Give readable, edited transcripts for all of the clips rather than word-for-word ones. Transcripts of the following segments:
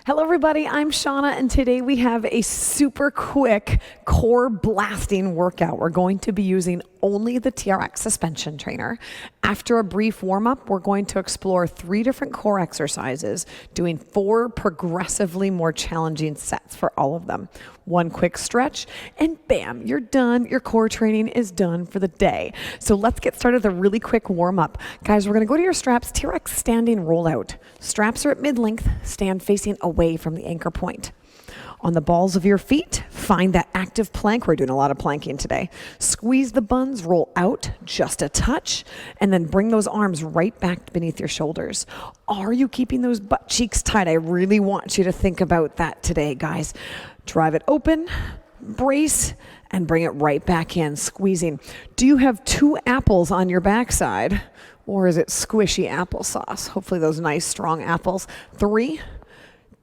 Hello everybody, I'm Shana, and today we have a super quick core blasting workout. We're going to be using only the TRX suspension trainer. After a brief warm-up, we're going to explore 3 different core exercises, doing 4 progressively more challenging sets for all of them. 1 quick stretch, and bam, you're done. Your core training is done for the day. So let's get started with a really quick warm-up. Guys, we're gonna go to your straps, TRX standing rollout. Straps are at mid-length, stand facing away from the anchor point. On the balls of your feet, find that active plank. We're doing a lot of planking today. Squeeze the buns, roll out just a touch, and then bring those arms right back beneath your shoulders. Are you keeping those butt cheeks tight? I really want you to think about that today, guys. Drive it open, brace, and bring it right back in, squeezing. Do you have 2 apples on your backside, or is it squishy applesauce? Hopefully those nice strong apples. 3,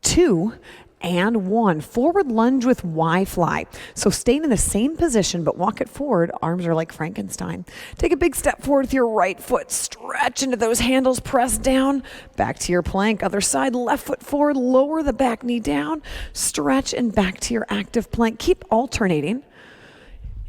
2, and 1. Forward lunge with Y fly. So staying in the same position, but walk it forward. Arms are like Frankenstein. Take a big step forward with your right foot. Stretch into those handles, press down. Back to your plank. Other side, left foot forward. Lower the back knee down. Stretch and back to your active plank. Keep alternating.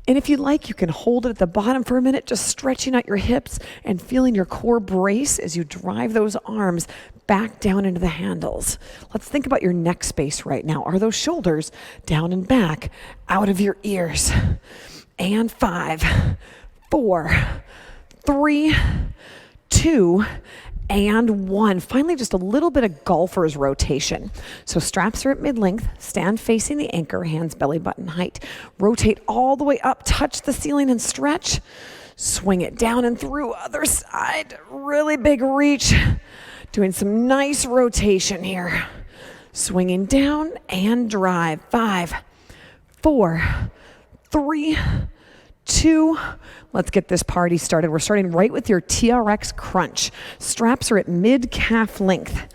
And if you like, you can hold it at the bottom for a minute, just stretching out your hips and feeling your core brace as you drive those arms back down into the handles. Let's think about your neck space right now. Are those shoulders down and back, out of your ears? And 5, 4, 3, 2, and 1. Finally, just a little bit of golfer's rotation. So straps are at mid-length, stand facing the anchor, hands belly button height. Rotate all the way up, touch the ceiling and stretch. Swing it down and through, other side. Really big reach. Doing some nice rotation here. Swinging down and drive. 5, 4, 3, 2. Let's get this party started. We're starting right with your TRX crunch. Straps are at mid-calf length.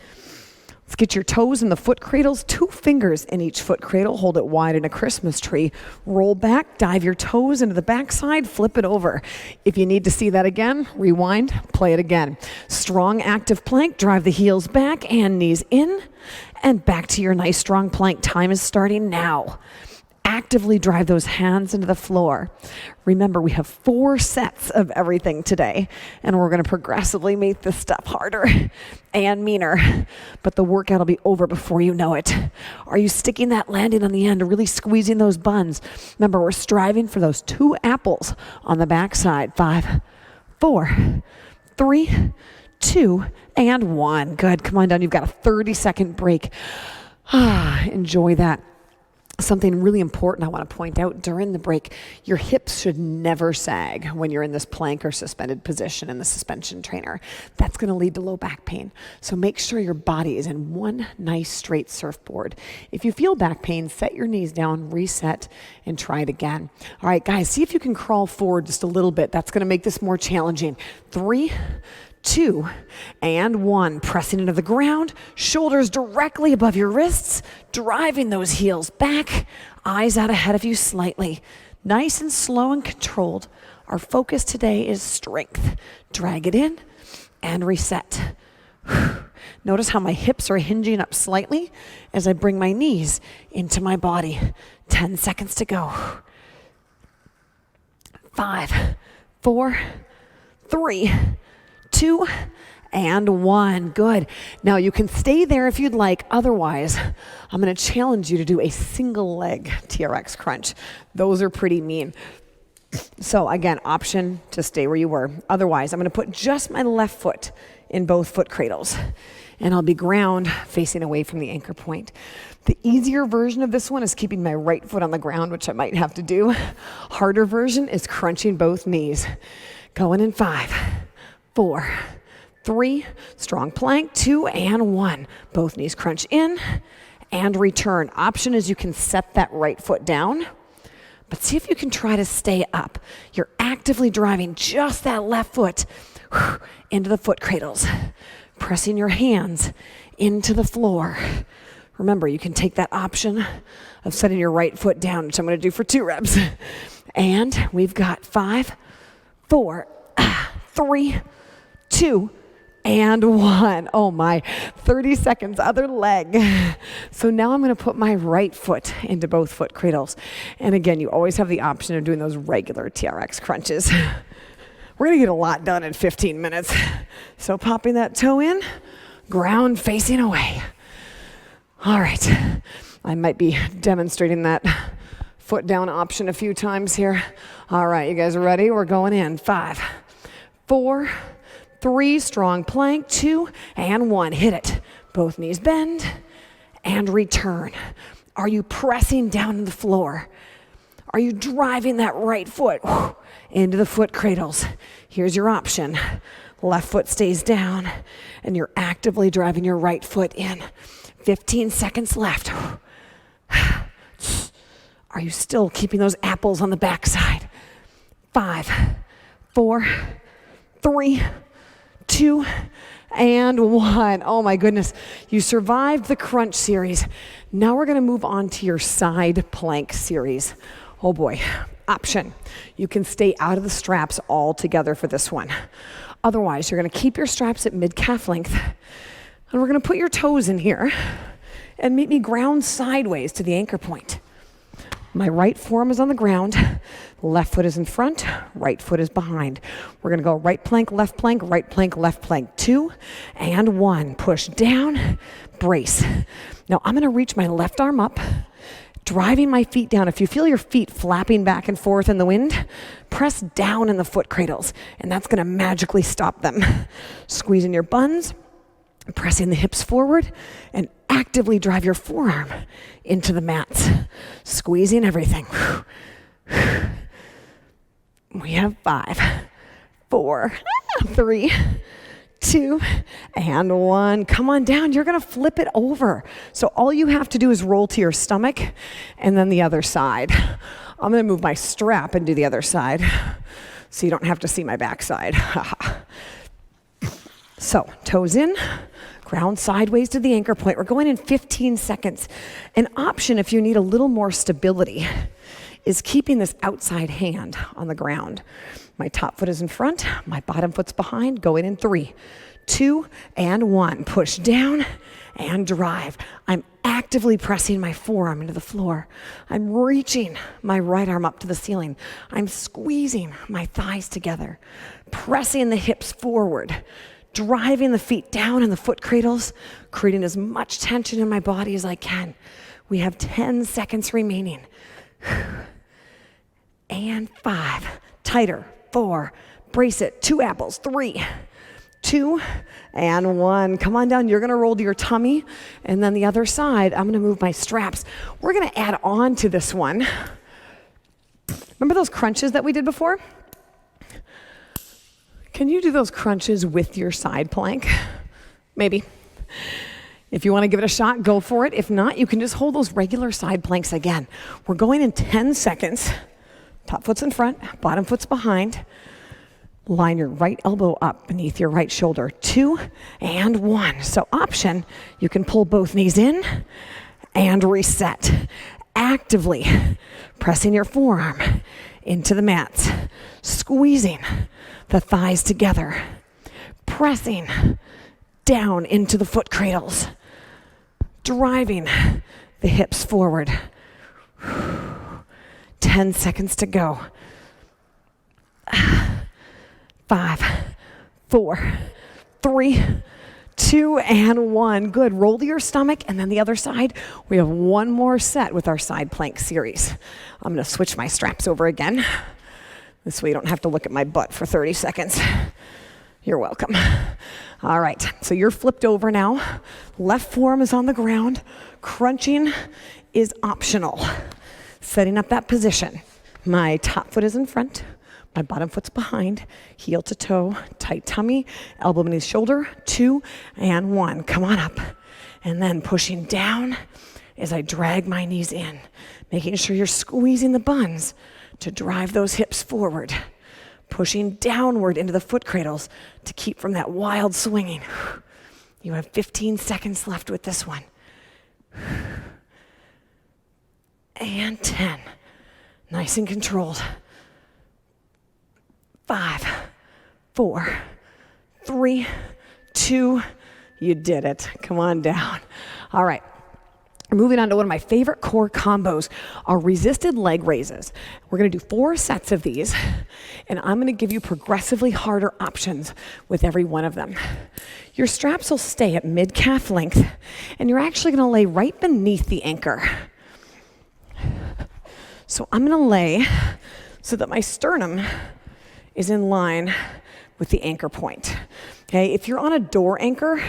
Let's get your toes in the foot cradles, 2 fingers in each foot cradle. Hold it wide in a Christmas tree. Roll back, dive your toes into the backside, flip it over. If you need to see that again, rewind, play it again. Strong active plank, drive the heels back and knees in and back to your nice strong plank. Time is starting now. Actively drive those hands into the floor. Remember, we have 4 sets of everything today, and we're going to progressively make this stuff harder and meaner, but the workout will be over before you know it. Are you sticking that landing on the end, really squeezing those buns? Remember, we're striving for those 2 apples on the backside. 5, 4, 3, 2, and 1. Good. Come on down. You've got a 30-second break. Enjoy that. Something really important I want to point out during the break, your hips should never sag when you're in this plank or suspended position in the suspension trainer. That's going to lead to low back pain. So make sure your body is in one nice straight surfboard. If you feel back pain, set your knees down, reset, and try it again. All right, guys, see if you can crawl forward just a little bit. That's going to make this more challenging. 3, 2, and 1. Pressing into the ground, shoulders directly above your wrists, driving those heels back, eyes out ahead of you slightly. Nice and slow and controlled. Our focus today is strength. Drag it in and reset. Notice how my hips are hinging up slightly as I bring my knees into my body. 10 seconds to go. 5, 4, 3, 2, and 1. Good. Now you can stay there if you'd like. Otherwise, I'm going to challenge you to do a single leg TRX crunch. Those are pretty mean. So again, option to stay where you were. Otherwise, I'm going to put just my left foot in both foot cradles, and I'll be ground facing away from the anchor point. The easier version of this one is keeping my right foot on the ground, which I might have to do. Harder version is crunching both knees. Going in 5, 4, 3, strong plank, 2, and 1. Both knees crunch in and return. Option is you can set that right foot down, but see if you can try to stay up. You're actively driving just that left foot into the foot cradles, pressing your hands into the floor. Remember, you can take that option of setting your right foot down, which I'm going to do for 2 reps. And we've got 5, 4, 3, 2, and 1. Oh my, 30 seconds, other leg. So now I'm gonna put my right foot into both foot cradles. And again, you always have the option of doing those regular TRX crunches. We're gonna get a lot done in 15 minutes. So popping that toe in, ground facing away. All right, I might be demonstrating that foot down option a few times here. All right, you guys are ready? We're going in. 5, 4, 3, strong plank, 2, and 1. Hit it. Both knees bend and return. Are you pressing down to the floor? Are you driving that right foot into the foot cradles? Here's your option. Left foot stays down, and you're actively driving your right foot in. 15 seconds left. Are you still keeping those apples on the backside? 5, 4, 3, 2, and 1. Oh my goodness. You survived the crunch series. Now we're gonna move on to your side plank series. Oh boy. Option. You can stay out of the straps altogether for this one. Otherwise, you're gonna keep your straps at mid-calf length, and we're gonna put your toes in here and meet me ground sideways to the anchor point. My right forearm is on the ground, left foot is in front, right foot is behind. We're gonna go right plank, left plank, right plank, left plank. 2 and 1. Push down, brace. Now I'm gonna reach my left arm up, driving my feet down. If you feel your feet flapping back and forth in the wind, press down in the foot cradles, and that's gonna magically stop them. Squeezing your buns, pressing the hips forward, and actively drive your forearm into the mats. Squeezing everything. We have 5, 4, 3, 2, and 1. Come on down. You're going to flip it over. So all you have to do is roll to your stomach and then the other side. I'm going to move my strap and do the other side so you don't have to see my backside. So toes in, ground sideways to the anchor point. We're going in 15 seconds. An option if you need a little more stability is keeping this outside hand on the ground. My top foot is in front, my bottom foot's behind, going in 3, 2, and 1. Push down and drive. I'm actively pressing my forearm into the floor. I'm reaching my right arm up to the ceiling. I'm squeezing my thighs together, pressing the hips forward, driving the feet down in the foot cradles, creating as much tension in my body as I can. We have 10 seconds remaining. And 5, tighter, 4, brace it, 2 apples, 3, 2, and 1. Come on down, you're gonna roll to your tummy, and then the other side, I'm gonna move my straps. We're gonna add on to this one. Remember those crunches that we did before? Can you do those crunches with your side plank? Maybe. If you want to give it a shot, go for it. If not, you can just hold those regular side planks again. We're going in 10 seconds. Top foot's in front, bottom foot's behind. Line your right elbow up beneath your right shoulder. 2 and 1. So option, you can pull both knees in and reset. Actively pressing your forearm into the mats, squeezing the thighs together, pressing down into the foot cradles, driving the hips forward. 10 seconds to go. 5, 4, 3, 2, and 1. Good. Roll to your stomach, and then the other side. We have one more set with our side plank series. I'm going to switch my straps over again. This way you don't have to look at my butt for 30 seconds. You're welcome. All right, so you're flipped over now. Left forearm is on the ground. Crunching is optional. Setting up that position. My top foot is in front. My bottom foot's behind. Heel to toe, tight tummy, elbow beneath shoulder. 2 and 1. Come on up. And then pushing down as I drag my knees in. Making sure you're squeezing the buns to drive those hips forward. Pushing downward into the foot cradles to keep from that wild swinging. You have 15 seconds left with this one. And 10. Nice and controlled. 5, 4, 3, 2. You did it. Come on down. All right. Moving on to one of my favorite core combos, our resisted leg raises. We're gonna do 4 sets of these, and I'm gonna give you progressively harder options with every one of them. Your straps will stay at mid-calf length, and you're actually gonna lay right beneath the anchor. So I'm gonna lay so that my sternum is in line with the anchor point. Okay, if you're on a door anchor,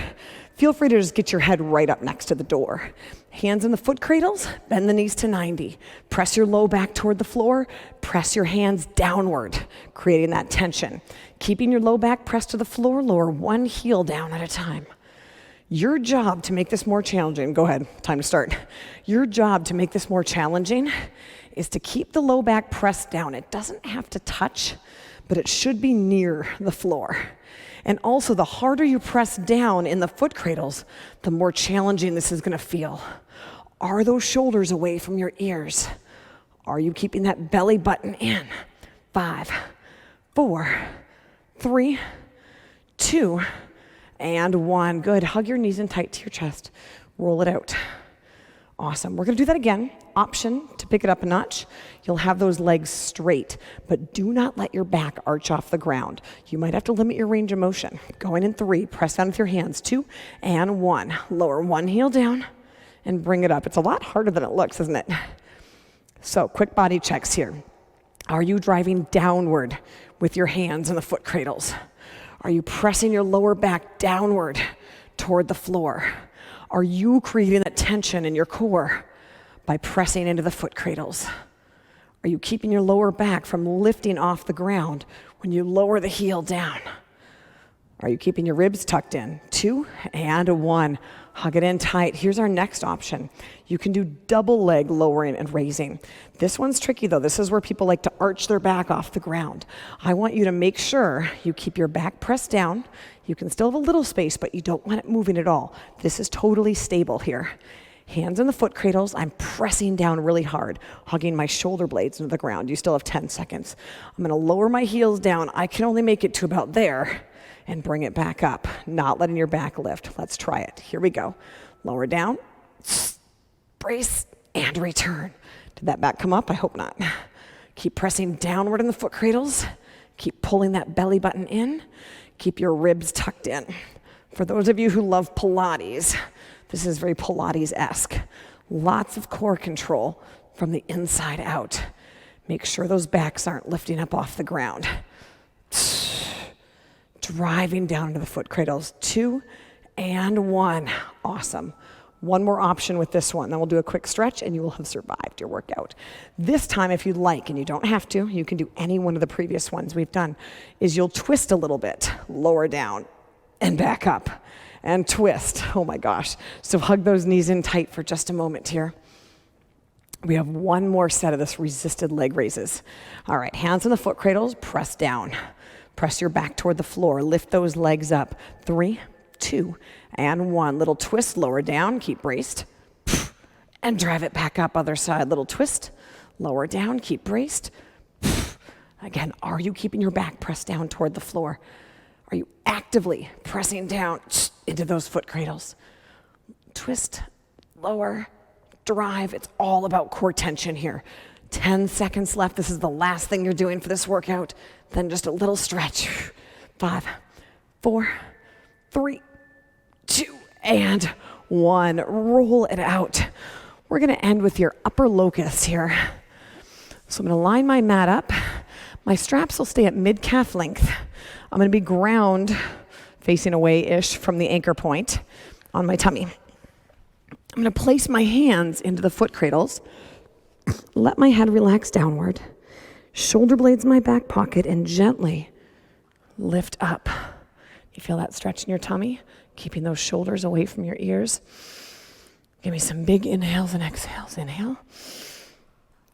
feel free to just get your head right up next to the door. Hands in the foot cradles, bend the knees to 90. Press your low back toward the floor, press your hands downward, creating that tension. Keeping your low back pressed to the floor, lower one heel down at a time. Your job to make this more challenging, go ahead, time to start. Your job to make this more challenging is to keep the low back pressed down. It doesn't have to touch, but it should be near the floor. And also, the harder you press down in the foot cradles, the more challenging this is gonna feel. Are those shoulders away from your ears? Are you keeping that belly button in? 5, 4, 3, 2, and 1. Good. Hug your knees in tight to your chest. Roll it out. Awesome. We're gonna do that again. Option to pick it up a notch. You'll have those legs straight, but do not let your back arch off the ground. You might have to limit your range of motion. Going in 3, press down with your hands. 2 and 1. Lower one heel down and bring it up. It's a lot harder than it looks, isn't it? So quick body checks here. Are you driving downward with your hands in the foot cradles? Are you pressing your lower back downward toward the floor? Are you creating that tension in your core by pressing into the foot cradles? Are you keeping your lower back from lifting off the ground when you lower the heel down? Are you keeping your ribs tucked in? 2 and 1. Hug it in tight. Here's our next option. You can do double leg lowering and raising. This one's tricky though. This is where people like to arch their back off the ground. I want you to make sure you keep your back pressed down. You can still have a little space, but you don't want it moving at all. This is totally stable here. Hands in the foot cradles. I'm pressing down really hard, hugging my shoulder blades into the ground. You still have 10 seconds. I'm gonna lower my heels down. I can only make it to about there and bring it back up, not letting your back lift. Let's try it. Here we go. Lower down, brace, and return. Did that back come up? I hope not. Keep pressing downward in the foot cradles. Keep pulling that belly button in. Keep your ribs tucked in. For those of you who love Pilates, this is very Pilates-esque. Lots of core control from the inside out. Make sure those backs aren't lifting up off the ground. Driving down into the foot cradles. 2 and 1. Awesome. One more option with this one. Then we'll do a quick stretch and you will have survived your workout. This time, if you'd like, and you don't have to, you can do any one of the previous ones we've done, is you'll twist a little bit, lower down and back up and twist. Oh my gosh. So hug those knees in tight for just a moment here. We have one more set of this resisted leg raises. All right, hands in the foot cradles, press down. Press your back toward the floor. Lift those legs up. 3, 2, and 1. Little twist, lower down, keep braced. And drive it back up, other side. Little twist, lower down, keep braced. Again, are you keeping your back pressed down toward the floor? Are you actively pressing down into those foot cradles? Twist, lower, drive. It's all about core tension here. 10 seconds left. This is the last thing you're doing for this workout. Then just a little stretch. 5, 4, 3, 2, and 1. Roll it out. We're gonna end with your upper locust here. So I'm gonna line my mat up. My straps will stay at mid-calf length. I'm gonna be ground facing away-ish from the anchor point on my tummy. I'm gonna place my hands into the foot cradles. Let my head relax downward. Shoulder blades in my back pocket and gently lift up. You feel that stretch in your tummy? Keeping those shoulders away from your ears. Give me some big inhales and exhales. Inhale.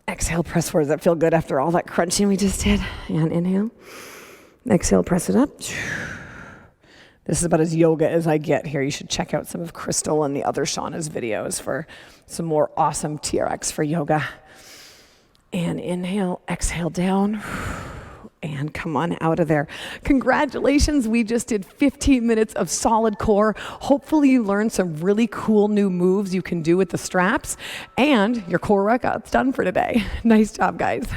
Exhale, press forward. Does that feel good after all that crunching we just did? And inhale. Exhale, press it up. This is about as yoga as I get here. You should check out some of Crystal and the other Shana's videos for some more awesome TRX for yoga. And inhale, exhale down. and come on out of there. Congratulations, we just did 15 minutes of solid core. Hopefully you learned some really cool new moves you can do with the straps, and your core workout's done for today. Nice job, guys.